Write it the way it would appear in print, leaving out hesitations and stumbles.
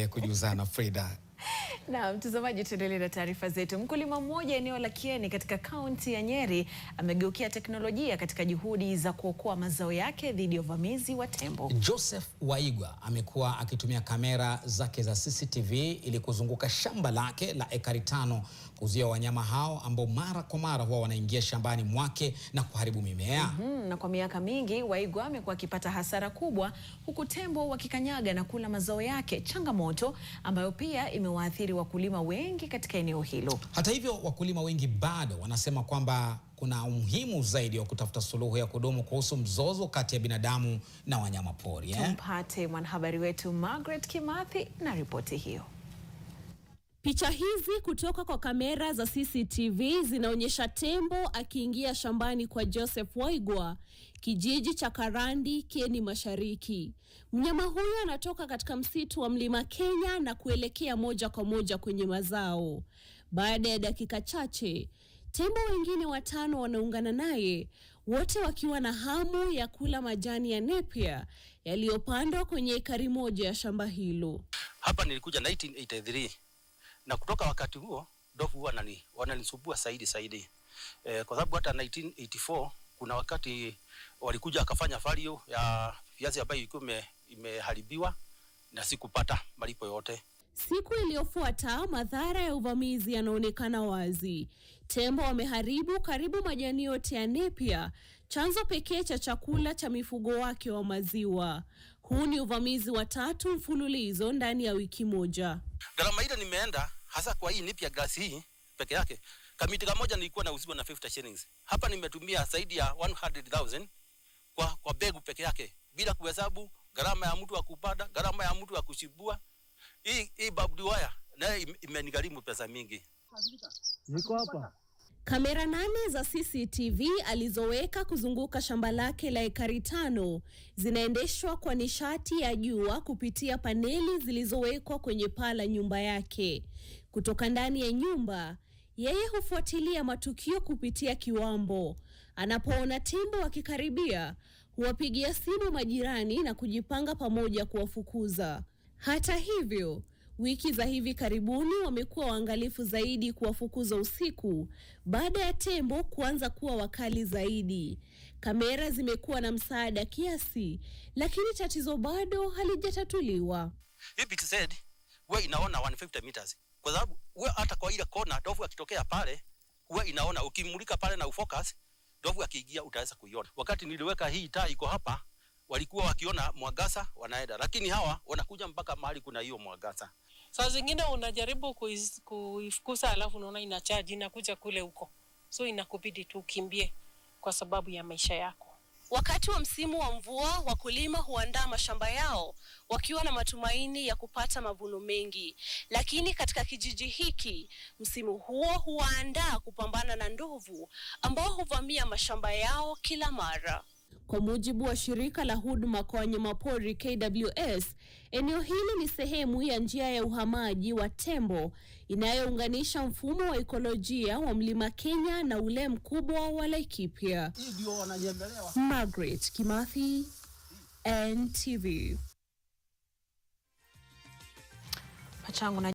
kujuzana Frida. Na mtazamaji, tuendelee na taarifa zetu. Mkulima mmoja eneo la Kieni katika kaunti ya Nyeri amegeukia teknolojia katika juhudi za kuokoa mazao yake dhidi ya uvamizi wa tembo. Joseph Waigwa amekuwa akitumia kamera zake za CCTV ili kuzunguka shamba lake la ekari 5 kuzuia wanyama hao ambao mara kwa mara huwa wanaingia shambani mwake na kuharibu mimea. Na kwa miaka mingi Waigwa amekuwa akipata hasara kubwa huku tembo wakikanyaga na kula mazao yake, changamoto ambayo pia imewaathiri wakulima wengi katika eneo hilo. Hata hivyo, wakulima wengi bado wanasema kwamba kuna umuhimu zaidi wa kutafuta suluhu ya kudumu kuhusu mzozo kati ya binadamu na wanyama pori. Tumpate mwanahabari wetu Margaret Kimathi na ripoti hiyo. Picha hizi kutoka kwa kamera za CCTV zinaonyesha tembo akiingia shambani kwa Joseph Waigwa, kijiji cha Karandi, Kieni Mashariki. Mnyama huyo anatoka katika msitu wa Mlima Kenya na kuelekea moja kwa moja kwenye mazao. Baada ya dakika chache, tembo wengine 5 wanaungana naye, wote wakiwa na hamu ya kula majani ya nepia yaliyopandwa kwenye ekari moja ya shamba hilo. Hapa nilikuja 1983. Na kutoka wakati huo ndovu huwa wananisumbua zaidi. Kwa sababu hata 1984 kuna wakati walikuja akafanya value ya viazi ambayo ilikuwa imeharibiwa na sikupata malipo yote. Siku iliyofuata madhara ya uvamizi yanaonekana wazi. Tembo wameharibu karibu majani yote ya nepia, chanzo pekee cha chakula cha mifugo wake wa maziwa. Huu ni uvamizi wa 3 mfululizo ndani ya wiki moja. Gharama ile nimeenda hasa kwa hii nepia grass hii peke yake. Kamiti moja nilikuwa nauziwa na 50 shillings. Hapa nimetumia zaidi ya 100,000 kwa begu peke yake, bila kuhesabu gharama ya mtu wa kupanda, gharama ya mtu wa kushibua. Hii barbed wire nayo imenigharimu pesa mingi. Niko hapa. Kamera 8 za CCTV alizoweka kuzunguka shamba lake la ekari 5 zinaendeshwa kwa nishati ya jua kupitia paneli zilizowekwa kwenye paa la nyumba yake. Kutoka ndani ya nyumba, yeye hufuatilia matukio kupitia kiwambo. Anapoona tembo wakikaribia, huwapigia simu majirani na kujipanga pamoja kuwafukuza. Hata hivyo, wiki za hivi karibuni wamekuwa waangalifu zaidi kuwafukuza usiku baada ya tembo kuanza kuwa wakali zaidi. Kamera zimekuwa na msaada kiasi, lakini tatizo bado halijatatuliwa. Hii big said wewe inaona 150 meters. Kwa sababu wewe hata kwa ile kona ndovu akitokea pale, wewe inaona ukimulika pale na ufocus, ndovu akiingia utaweza kuiona. Wakati niliweka hii taa iko hapa, walikuwa wakiona mwangaza wanaenda, lakini hawa wanakuja mpaka mahali kuna hiyo mwangaza. Saa zingine unajaribu kuifukuza alafu unaona ina charge inakuja kule huko. So inakubidi tu ukimbie kwa sababu ya maisha yako. Wakati wa msimu wa mvua, wakulima huandaa mashamba yao wakiwa na matumaini ya kupata mavuno mengi. Lakini katika kijiji hiki, msimu huo huandaa kupambana na ndovu ambao huvamia mashamba yao kila mara. Kwa mujibu wa shirika la huduma kwa wanyamapori KWS, eneo hili ni sehemu ya njia ya uhamaji wa tembo inayounganisha mfumo wa ekolojia wa Mlima Kenya na ule mkubwa wa Laikipia. Margaret Kimathi, NTV.